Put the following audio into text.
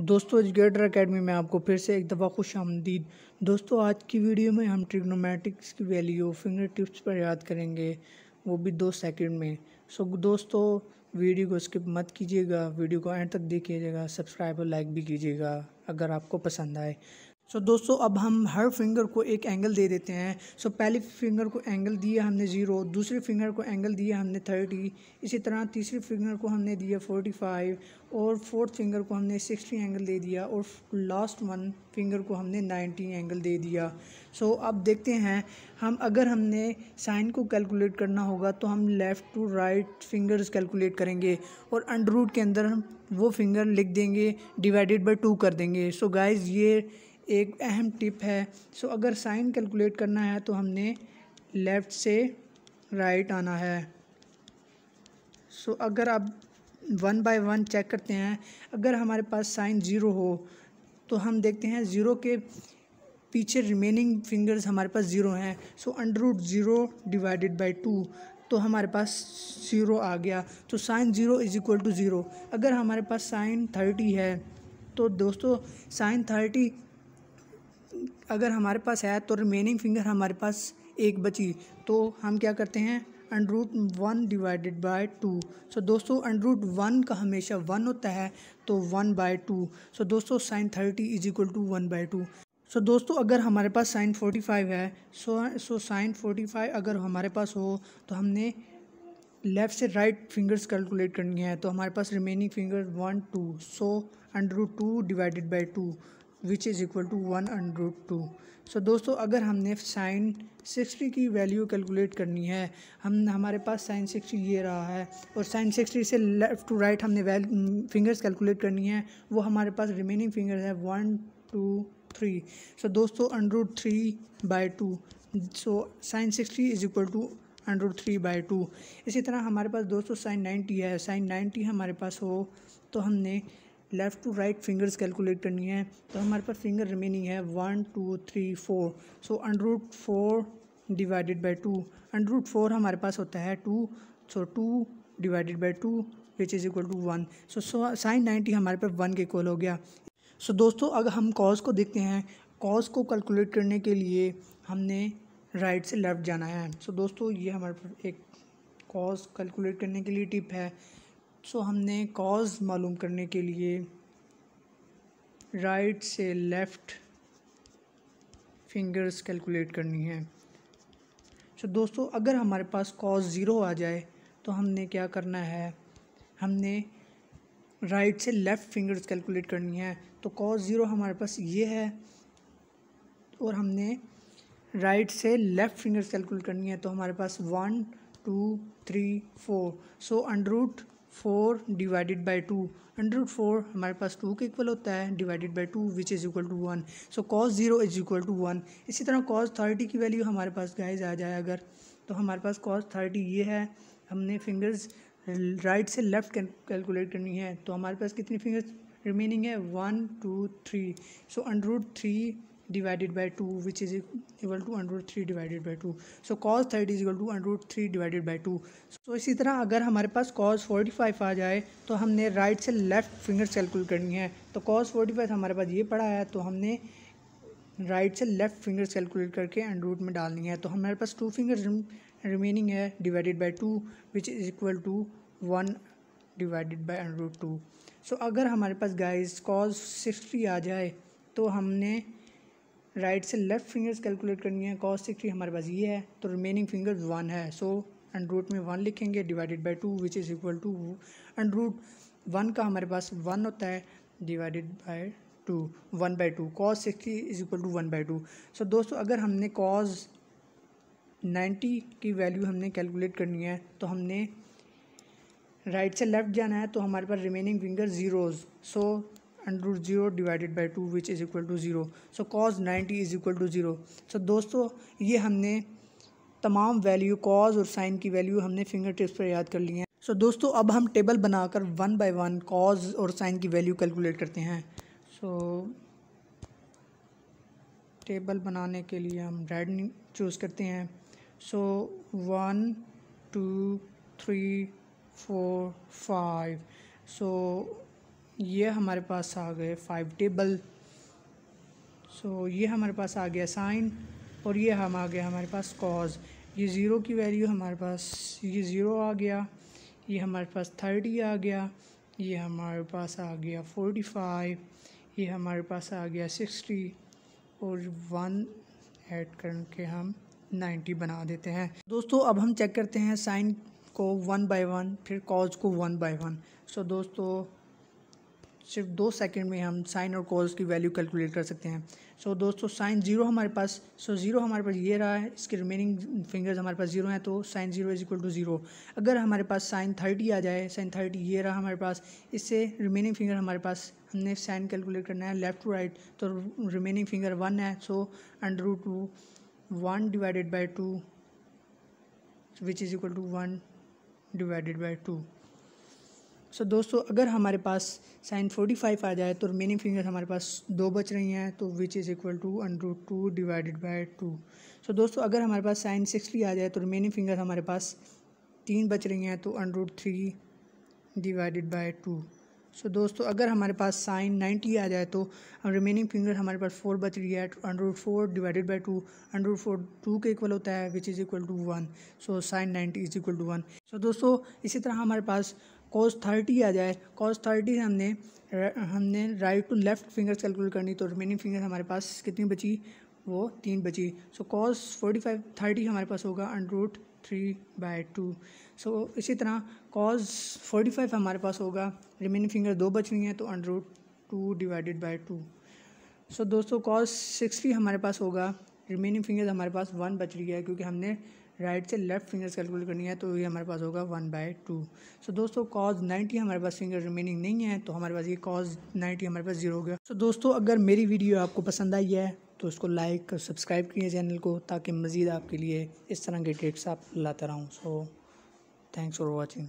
दोस्तों educator academy में आपको फिर से एक दफ़ा खुश आमदीद। दोस्तों आज की वीडियो में हम ट्रिग्नोमेट्रिक्स की वैल्यू फिंगर टिप्स पर याद करेंगे, वो भी 2 सेकंड में। दोस्तों वीडियो को स्किप मत कीजिएगा, वीडियो को एंड तक देखिएगा, सब्सक्राइब और लाइक भी कीजिएगा अगर आपको पसंद आए। दोस्तों अब हम हर फिंगर को एक एंगल दे देते हैं। पहली फिंगर को एंगल दिया हमने 0, दूसरी फिंगर को एंगल दिया हमने 30, इसी तरह तीसरी फिंगर को हमने दिया 45 और फोर्थ फिंगर को हमने 60 एंगल दे दिया और लास्ट वन फिंगर को हमने 90 एंगल दे दिया। अब देखते हैं अगर हमने साइन को कैलकुलेट करना होगा तो हम left to right fingers calculate करेंगे और अंडर रूट के अंदर हम वो फिंगर लिख देंगे, डिवाइडेड बाय 2 कर देंगे। गाइज़ ये एक अहम टिप है। अगर साइन कैलकुलेट करना है तो हमने लेफ़्ट से राइट आना है। अगर आप 1 बाय 1 चेक करते हैं, अगर हमारे पास साइन 0 हो तो हम देखते हैं 0 के पीछे रिमेनिंग फिंगर्स हमारे पास 0 हैं। अंडर रूट 0 डिवाइडेड बाय 2 तो हमारे पास 0 आ गया। Sine 0 is equal to 0। अगर हमारे पास साइन 30 है तो दोस्तों साइन 30 अगर हमारे पास है तो रिमेनिंग फिंगर हमारे पास एक बची, तो हम क्या करते हैं अंडर रूट 1 डिवाइडेड बाय 2। दोस्तों अंडर रूट 1 का हमेशा 1 होता है तो 1 बाय 2। दोस्तों sine 30 is equal to 1 by 2। दोस्तों अगर हमारे पास साइन 45 है, साइन 45 अगर हमारे पास हो तो हमने लेफ़्ट से राइट फिंगर्स कैलकुलेट करनी है। तो हमारे पास remaining finger 1 2, under root 2 divided by 2 which is equal to 1 under root 2। दोस्तों अगर हमने साइन 60 की वैल्यू कैलकुलेट करनी है, हमारे पास साइन 60 ये रहा है और साइन 60 से लेफ़्ट टू राइट हमने फिंगर्स कैलकुलेट करनी है। वो हमारे पास रिमेनिंग फिंगर है 1 2 3। दोस्तों under root 3 by 2। Sine 60 is equal to under root 3 by 2। इसी तरह हमारे पास दोस्तों साइन 90 है। साइन 90 हमारे पास हो तो हमने left to right fingers calculate करनी है। तो हमारे पास फिंगर रिमेनिंग है 1 2 3 4। Under root 4 divided by 2। Under root 4 हमारे पास होता है 2, 2 divided by 2 which is equal to 1। Sine 90 हमारे पास 1 के इक्वल हो गया। दोस्तों अगर हम कॉस को देखते हैं, कॉस को कैलकुलेट करने के लिए हमने राइट से लेफ़्ट जाना है। दोस्तों ये हमारे पास एक कॉस कैलकुलेट करने के लिए टिप है। हमने कॉस मालूम करने के लिए राइट से लेफ़्ट फिंगर्स कैलकुलेट करनी है। दोस्तों अगर हमारे पास कॉस 0 आ जाए तो हमने क्या करना है, हमने राइट से लेफ़्ट फिंगर्स कैलकुलेट करनी है। तो कॉस 0 हमारे पास ये है और हमने राइट से लेफ़्ट फिंगर्स कैलकुलेट करनी है। तो हमारे पास 1 2 3 4। Under root 4 divided by 2। Under root 4 हमारे पास 2 के इक्वल होता है divided by 2 which is equal to 1। Cos 0 is equal to 1। इसी तरह कॉस 30 की वैल्यू हमारे पास गाइज आ जाए अगर, तो हमारे पास कॉस 30 ये है। हमने फिंगर्स राइट से लेफ़्ट कैलकुलेट करनी है। तो हमारे पास कितनी फिंगर्स रिमेनिंग है 1 2 3। Under root 3 divided by 2 which is equal to under root 3 divided by 2। Cos 30 is equal to under root 3 divided by 2। इसी तरह अगर हमारे पास कॉस 45 आ जाए तो हमने राइट से लेफ़्ट फिंगर्स कैलकुलेट करनी है। तो कॉस 45 हमारे पास ये पड़ा है तो हमने राइट से लेफ़्ट फिंगर्स कैलकुलेट करके अंडर रूट में डालनी है। तो हमारे पास 2 फिंगर्स रिमेनिंग है divided by 2 which is equal to 1 divided by under root 2। अगर हमारे पास गाइस कॉस 60 आ जाए तो हमने राइट से लेफ़्ट फिंगर्स कैलकुलेट करनी है। कॉस 60 हमारे पास ये है तो रिमेनिंग फिंगर्स 1 है। अंडर रूट में 1 लिखेंगे divided by 2 which is equal to under root 1 का हमारे पास 1 होता है divided by 2 1 by 2। Cos 60 is equal to 1 by 2। दोस्तों अगर हमने कॉस 90 की वैल्यू हमने कैलकुलेट करनी है तो हमने राइट से लेफ़्ट जाना है। तो हमारे पास remaining finger zeros, under root 0 divided by 2 which is equal to 0। Cos 90 is equal to 0। दोस्तों ये हमने तमाम वैल्यू कॉस और साइन की वैल्यू हमने फिंगर टिप्स पर याद कर ली हैं। दोस्तों अब हम टेबल बनाकर 1 बाय 1 कॉस और साइन की वैल्यू कैलकुलेट करते हैं। टेबल बनाने के लिए हम रेड चूज़ करते हैं। 1 2 3 4 5। ये हमारे पास आ गए 5 टेबल। सो ये हमारे पास आ गया साइन, और ये हम आ गया हमारे पास कॉज। ये ज़ीरो की वैल्यू हमारे पास, ये ज़ीरो आ गया, ये हमारे पास 30 आ गया, ये हमारे पास आ गया 45, ये हमारे पास आ गया 60, और 1 ऐड करके हम 90 बना देते हैं। दोस्तों अब हम चेक करते हैं साइन को 1 बाय 1, फिर कॉज को 1 बाय 1। सो दोस्तों सिर्फ 2 सेकंड में हम साइन और कॉज की वैल्यू कैलकुलेट कर सकते हैं। सो दोस्तों साइन ज़ीरो हमारे पास, ज़ीरो हमारे पास ये रहा है, इसके रिमेनिंग फिंगर्स हमारे पास ज़ीरो हैं, तो sine zero is equal to zero. अगर हमारे पास साइन 30 आ जाए, साइन 30 ये रहा हमारे पास, इससे रिमेनिंग फिंगर हमारे पास, हमने साइन कैलकुलेट करना है लेफ़्ट टू राइट, तो रिमेनिंग फिंगर 1 है, so √2 1 divided by 2 which is equal to 1 divided by 2। So दोस्तों अगर हमारे पास साइन 45 आ जाए तो रिमेनिंग फिंगर हमारे पास 2 बच रही हैं, तो which is equal to √2 divided by 2। So दोस्तों अगर हमारे पास साइन 60 आ जाए तो रिमेनिंग फिंगर हमारे पास 3 बच रही हैं, तो √3 डिवाइडेड बाई 2। सो दोस्तों अगर हमारे पास साइन 90 आ जाए तो रिमेनिंग फिंगर हमारे पास 4 बच रही है, √4 डिवाइडेड बाई 2, √4 2 के इक्वल होता है, which is equal to 1। So sine 90 is equal to 1। So दोस्तों इसी तरह हमारे पास cos 30 आ जाए, cos 30 हमने right to left fingers calculate करनी, तो रिमेनिंग फिंगर हमारे पास कितनी बची, वो 3 बची। सो cos 45 30 हमारे पास होगा √3 बाई 2। सो इसी तरह cos 45 हमारे पास होगा, रिमेनिंग फिंगर 2 बच रही हैं, तो √2 डिवाइडेड बाई 2। सो दोस्तों cos 60 हमारे पास होगा, रिमेनिंग फिंगर्स हमारे पास 1 बच रही है, क्योंकि हमने राइट से लेफ़्ट फिंगर्स कैलकुलेट करनी है, तो ये हमारे पास होगा 1 बाई 2। सो दोस्तों cos 90 हमारे पास फिंगर रिमेनिंग नहीं है, तो हमारे पास ये cos 90 हमारे पास 0 हो गया। सो दोस्तों अगर मेरी वीडियो आपको पसंद आई है तो उसको लाइक और सब्सक्राइब कीजिए चैनल को, ताकि मज़ीद आपके लिए इस तरह के ट्रिक्स आप लाता रहूँ। So thanks for watching.